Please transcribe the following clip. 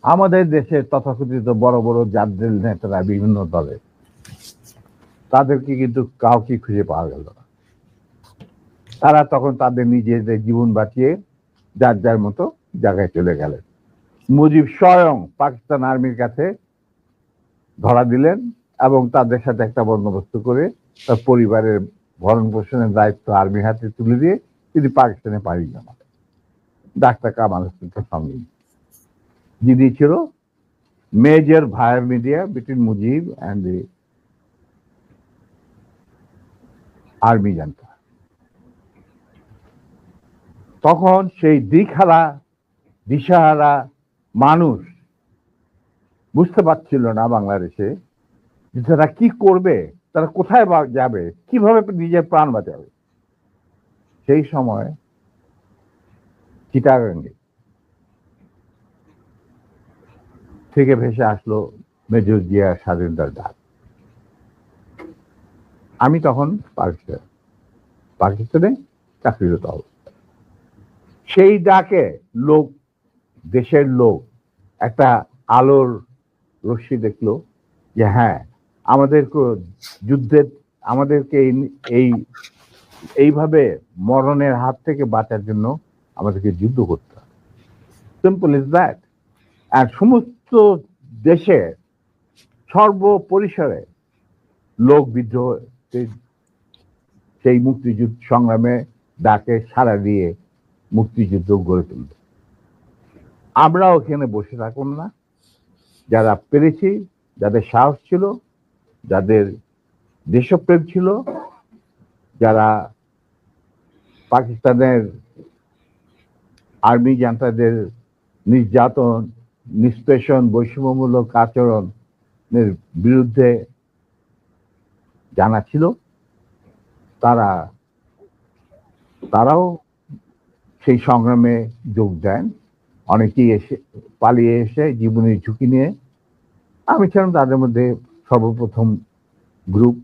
আমাদের দেশের তথাকথিত বড় বড় জাতীয় নেতারা বিভিন্ন দলে, তাদেরকে কিন্তু কাউকে খুঁজে পাওয়া গেল না। তারা তখন তাদের নিজেদের জীবন বাঁচিয়ে যার যার মতো জায়গায় চলে গেলেন। মুজিব স্বয়ং পাকিস্তান আর্মির কাছে ধরা দিলেন এবং তাদের সাথে একটা বন্দোবস্ত করে তার পরিবারের ভরণ পোষণের দায়িত্ব আর্মির হাতে তুলে দিয়ে তিনি পাকিস্তানে পাড়ি জমান। ডাক্তার কামাল হোসেনকে সঙ্গে, যিনি ছিল major via media between Mujib and the army junta. তখন সেই দিশাহারা মানুষ বুঝতে পারছিল না বাংলাদেশে যে তারা কি করবে, তারা কোথায় যাবে, কিভাবে নিজের প্রাণ বাঁচাবে। সেই সময় চিটাগাঙ্গে থেকে ভেসে আসলো মেজর জিয়ার স্বাধীনতার ডাক। আমি তখন পাকিস্তানে চাকরিরত অবস্থা। সেই ডাকে দেশের লোক একটা আলোর রশ্মি দেখলো যে হ্যাঁ, আমাদেরকে এইভাবে মরণের হাত থেকে বাঁচার জন্য আমাদেরকে যুদ্ধ করতে হবে। Simple is that. আর সমস্ত দেশে সর্বপরিসরে লোক বিদ্রোহ, সেই মুক্তিযুদ্ধ সংগ্রামে ডাকে সাড়া দিয়ে মুক্তিযুদ্ধ গড়ে তুলব। আমরাও এখানে বসে থাকুন না, যারা পেরেছি, যাদের সাহস ছিল, যাদের দেশপ্রেম ছিল, যারা পাকিস্তানের আর্মি জান্তাদের নির্যাতন, নিষ্পেষণ, বৈষম্যমূলক আচরণের বিরুদ্ধে জানা ছিল, তারাও সেই সংগ্রামে যোগ দেন। অনেকেই পালিয়ে এসে জীবনের ঝুঁকি নিয়ে। আমি ছিলাম তাদের মধ্যে সর্বপ্রথম গ্রুপ।